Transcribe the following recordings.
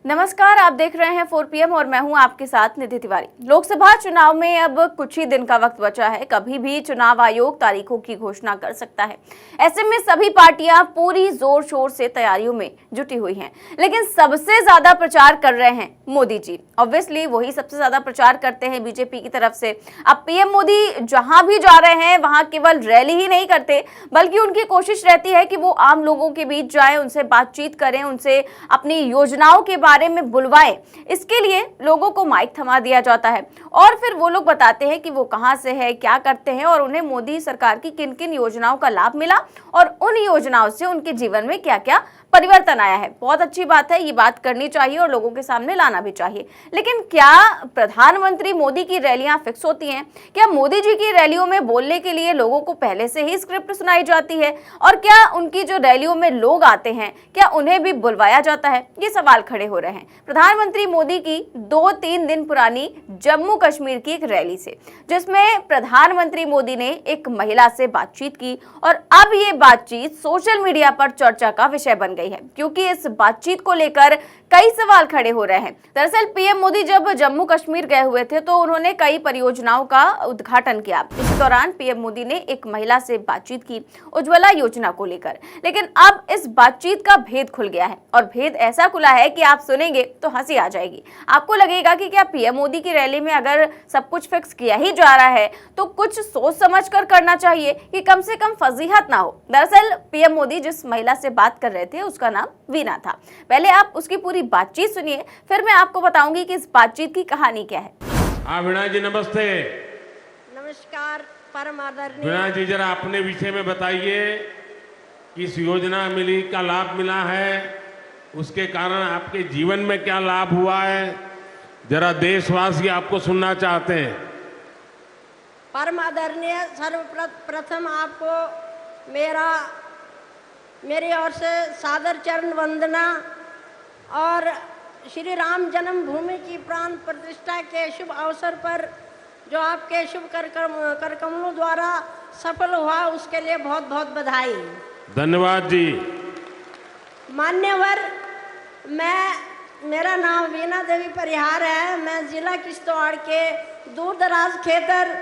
नमस्कार, आप देख रहे हैं 4 PM और मैं हूं आपके साथ निधि तिवारी। लोकसभा चुनाव में अब कुछ ही दिन का वक्त बचा है। कभी भी चुनाव आयोग तारीखों की घोषणा कर सकता है। ऐसे में सभी पार्टियां पूरी जोर शोर से तैयारियों में जुटी हुई हैं। लेकिन सबसे ज्यादा प्रचार कर रहे हैं मोदी जी। ऑब्वियसली वही सबसे ज्यादा प्रचार करते हैं बीजेपी की तरफ से। अब पीएम मोदी जहां भी जा रहे हैं वहां केवल रैली ही नहीं करते, बल्कि उनकी कोशिश रहती है कि वो आम लोगों के बीच जाएं, उनसे बातचीत करें, उनसे अपनी योजनाओं के बारे में बुलवाए। इसके लिए लोगों को माइक थमा दिया जाता है और फिर वो लोग बताते हैं कि वो कहां से है, क्या करते हैं और उन्हें मोदी सरकार की किन किन योजनाओं का लाभ मिला और उन योजनाओं से उनके जीवन में क्या क्या परिवर्तन आया है। बहुत अच्छी बात है, ये बात करनी चाहिए और लोगों के सामने लाना भी चाहिए। लेकिन क्या प्रधानमंत्री मोदी की रैलियां फिक्स होती हैं? क्या मोदी जी की रैलियों में बोलने के लिए लोगों को पहले से ही स्क्रिप्ट सुनाई जाती है? और क्या उनकी जो रैलियों में लोग आते हैं, क्या उन्हें भी बुलवाया जाता है? ये सवाल खड़े हो रहे हैं प्रधानमंत्री मोदी की 2-3 दिन पुरानी जम्मू कश्मीर की एक रैली से, जिसमें प्रधानमंत्री मोदी ने एक महिला से बातचीत की और अब ये बातचीत सोशल मीडिया पर चर्चा का विषय बन गई है, क्योंकि इस बातचीत को लेकर कई सवाल खड़े हो रहे हैं। दरअसल पीएम मोदी जब जम्मू कश्मीर गए हुए थे तो उन्होंने कई परियोजनाओं का उद्घाटन किया। इस दौरान पीएम मोदी ने एक महिला से बातचीत की उज्ज्वला योजना को लेकर। लेकिन अब इस बातचीत का भेद खुल गया है और भेद ऐसा खुला है कि आप सुनेंगे तो हंसी आ जाएगी। आपको लगेगा कि क्या पीएम मोदी की रैली में अगर सब कुछ फिक्स किया ही जा रहा है तो कुछ सोच समझ कर करना चाहिए कि कम से कम फजीहत ना हो। दरअसल पीएम मोदी जिस महिला से बात कर रहे थे उसका नाम वीना था। पहले आप उसकी पूरी बातचीत सुनिए, फिर मैं आपको बताऊंगी कि इस बातचीत की कहानी क्या है। हाँ वीणा जी, नमस्ते। नमस्कार परम आदरणीय। वीणा जी, जरा अपने विषय में बताइए कि इस योजना मिली का लाभ मिला है, उसके कारण आपके जीवन में क्या लाभ हुआ है, जरा देशवासी आपको सुनना चाहते हैं। परम आदरणीय, सर्वप्रथम आपको मेरी ओर से सादर चरण वंदना और श्री राम जन्मभूमि की प्राण प्रतिष्ठा के शुभ अवसर पर जो आपके शुभ कार्यक्रमों द्वारा सफल हुआ उसके लिए बहुत बहुत बधाई। धन्यवाद जी। मान्यवर, मेरा नाम वीना देवी परिहार है। मैं जिला किश्तवाड़ के दूर दराज खेतर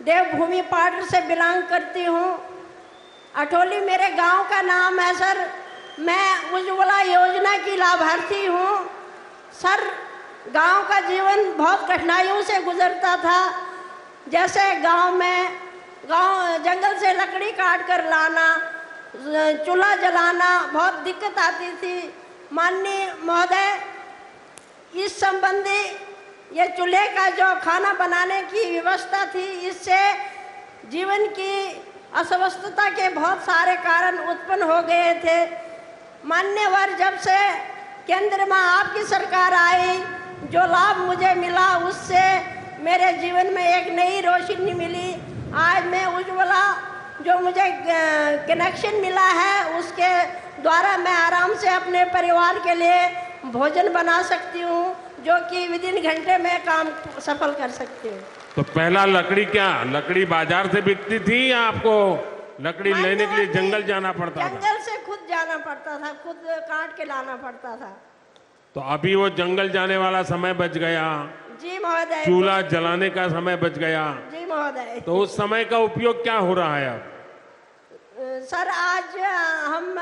देवभूमि पाटर से बिलोंग करती हूँ। अठोली मेरे गांव का नाम है सर। मैं उज्ज्वला योजना की लाभार्थी हूँ सर। गांव का जीवन बहुत कठिनाइयों से गुजरता था। जैसे गांव जंगल से लकड़ी काट कर लाना, चूल्हा जलाना, बहुत दिक्कत आती थी। माननीय महोदय, इस संबंधी ये चूल्हे का जो खाना बनाने की व्यवस्था थी, इससे जीवन की अस्वस्थता के बहुत सारे कारण उत्पन्न हो गए थे। मान्यवर, जब से केंद्र में आपकी सरकार आई, जो लाभ मुझे मिला उससे मेरे जीवन में एक नई रोशनी मिली। आज मैं उज्ज्वला जो मुझे कनेक्शन मिला है उसके द्वारा मैं आराम से अपने परिवार के लिए भोजन बना सकती हूँ, जो कि विदिन घंटे में काम सफल कर सकती हूँ। तो पहला लकड़ी बाजार से बिकती थी या आपको लकड़ी लेने के लिए जंगल जाना पड़ता था? जंगल से खुद जाना पड़ता था, खुद काट के लाना पड़ता था। तो अभी वो जंगल जाने वाला समय बच गया जी महोदय। चूल्हा जलाने का समय बच गया जी महोदय। तो उस समय का उपयोग क्या हो रहा है अब? सर, आज हम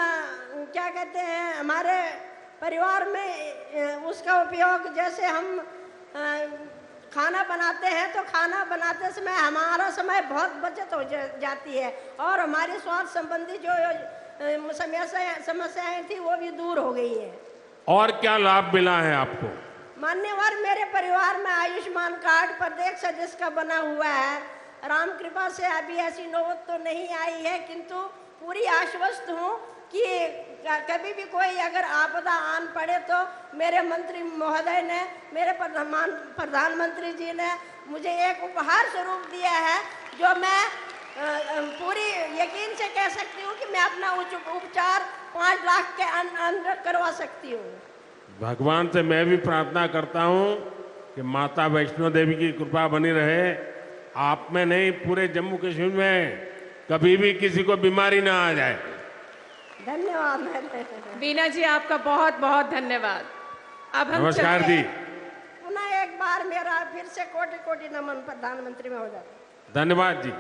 क्या कहते हैं, हमारे परिवार में उसका उपयोग, जैसे हम खाना बनाते हैं तो खाना बनाते समय हमारा समय बहुत बचत हो जाती है और हमारी स्वास्थ्य संबंधी जो समस्याएं थी वो भी दूर हो गई है। और क्या लाभ मिला है आपको? मान्यवर, मेरे परिवार में आयुष्मान कार्ड प्रत्येक सदस्य का बना हुआ है। राम कृपा से अभी ऐसी नौबत तो नहीं आई है, किंतु पूरी आश्वस्त हूँ कि कभी भी कोई अगर आपदा आन पड़े तो मेरे मंत्री महोदय ने, मेरे प्रधानमंत्री जी ने मुझे एक उपहार स्वरूप दिया है, जो मैं पूरी यकीन से कह सकती हूँ कि मैं अपना उपचार 5 लाख के अंदर करवा सकती हूँ। भगवान से मैं भी प्रार्थना करता हूँ कि माता वैष्णो देवी की कृपा बनी रहे, आप में नहीं पूरे जम्मू कश्मीर में कभी भी किसी को बीमारी ना आ जाए। धन्यवाद। वीना जी, आपका बहुत बहुत धन्यवाद। अब हम नमस्कार चलते जी। हैं। पुनः एक बार मेरा फिर से कोटि कोटि नमन प्रधानमंत्री महोदय। धन्यवाद जी।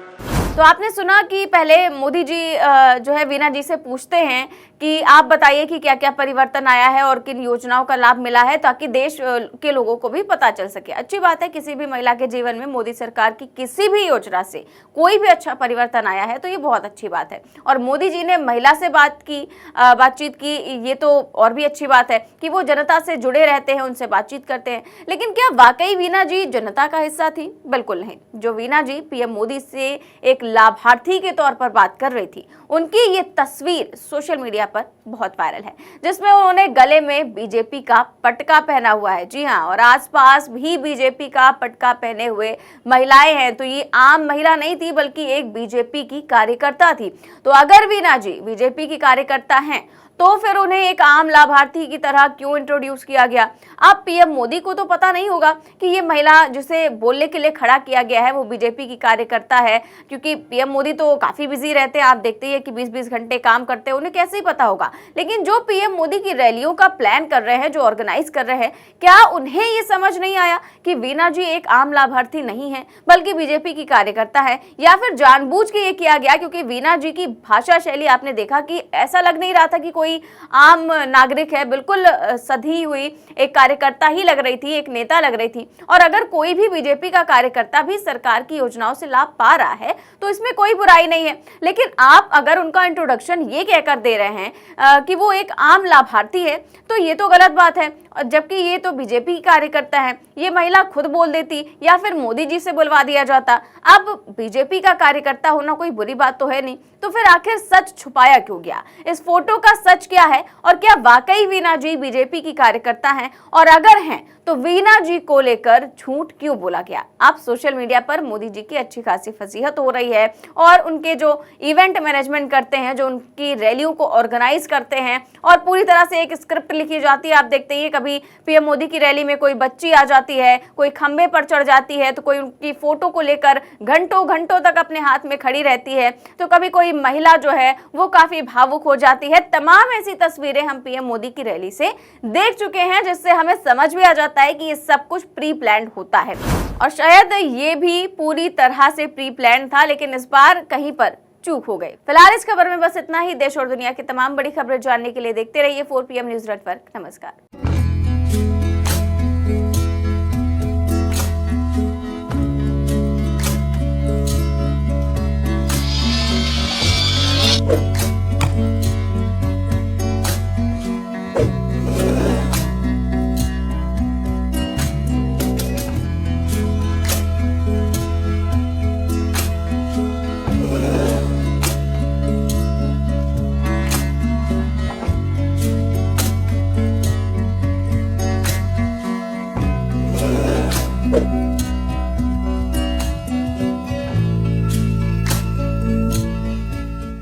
तो आपने सुना कि पहले मोदी जी जो है वीना जी से पूछते हैं कि आप बताइए कि क्या क्या परिवर्तन आया है और किन योजनाओं का लाभ मिला है, ताकि देश के लोगों को भी पता चल सके। अच्छी बात है, किसी भी महिला के जीवन में मोदी सरकार की किसी भी योजना से कोई भी अच्छा परिवर्तन आया है तो ये बहुत अच्छी बात है। और मोदी जी ने महिला से बातचीत की, ये तो और भी अच्छी बात है कि वो जनता से जुड़े रहते हैं, उनसे बातचीत करते हैं। लेकिन क्या वाकई वीना जी जनता का हिस्सा थी? बिल्कुल नहीं। जो वीना जी पीएम मोदी से एक लाभार्थी के तौर पर बात कर रही थी, उनकी ये तस्वीर सोशल मीडिया पर बहुत वायरल है, जिसमें उन्होंने गले में बीजेपी का पटका पहना हुआ है। जी हाँ, और आसपास भी बीजेपी का पटका पहने हुए महिलाएं हैं। तो ये आम महिला नहीं थी, बल्कि एक बीजेपी की कार्यकर्ता थी। तो अगर वीना जी बीजेपी की कार्यकर्ता हैं तो फिर उन्हें एक आम लाभार्थी की तरह क्यों इंट्रोड्यूस किया गया? अब पीएम मोदी को तो पता नहीं होगा कि ये महिला जिसे बोलने के लिए खड़ा किया गया है वो बीजेपी की कार्यकर्ता है, क्योंकि पीएम मोदी तो काफी बिजी रहते हैं। आप देखते हैं कि 20-20 घंटे काम करते हैं, उन्हें कैसे ही पता होगा। लेकिन जो पीएम मोदी की रैलियों का प्लान कर रहे हैं, जो ऑर्गेनाइज कर रहे हैं, क्या उन्हें ये समझ नहीं आया कि वीना जी एक आम लाभार्थी नहीं है बल्कि बीजेपी की कार्यकर्ता है? या फिर जानबूझ के ये किया गया क्योंकि वीना जी की भाषा शैली आपने देखा कि ऐसा लग नहीं रहा था कि कोई आम नागरिक है, बिल्कुल सधी हुई एक कार्यकर्ता ही लग रही थी, एक नेता लग रही थी। और अगर कोई भी बीजेपी का कार्यकर्ता भी सरकार की योजनाओं से लाभ पा रहा है तो इसमें कोई बुराई नहीं है। लेकिन आप अगर उनका इंट्रोडक्शन ये कहकर दे रहे हैं कि वो एक आम लाभार्थी है, तो ये तो गलत बात है। जबकि ये तो बीजेपी की कार्यकर्ता है, ये महिला खुद बोल देती या फिर मोदी जी से बुलवा दिया जाता। अब बीजेपी का कार्यकर्ता होना कोई बुरी बात तो है नहीं, तो फिर आखिर सच छुपाया क्यों गया? इस फोटो का सच क्या है और क्या वाकई वीना जी बीजेपी की कार्यकर्ता हैं? और अगर हैं तो वीना जी को लेकर झूठ क्यों बोला गया? आप सोशल मीडिया पर मोदी जी की अच्छी खासी फजीहत हो रही है और उनके जो इवेंट मैनेजमेंट करते हैं, जो उनकी रैलियों को ऑर्गेनाइज करते हैं और पूरी तरह से एक स्क्रिप्ट लिखी जाती है। आप देखते हैं कभी पीएम मोदी की रैली में कोई बच्ची आ जाती है, कोई खंबे पर चढ़ जाती है, तो कोई उनकी फोटो को लेकर घंटों घंटों तक अपने हाथ में खड़ी रहती है, तो कभी कोई महिला जो है वो काफी भावुक हो जाती है। तमाम ऐसी तस्वीरें हम पीएम मोदी की रैली से देख चुके हैं, जिससे हमें समझ भी आ जाता है कि ये सब कुछ प्री प्लान्ड होता है। और शायद ये भी पूरी तरह से प्री प्लान्ड था, लेकिन इस बार कहीं पर चूक हो गई। फिलहाल इस खबर में बस इतना ही। देश और दुनिया की तमाम बड़ी खबरें जानने के लिए देखते रहिए 4 PM न्यूज नेटवर्क। नमस्कार।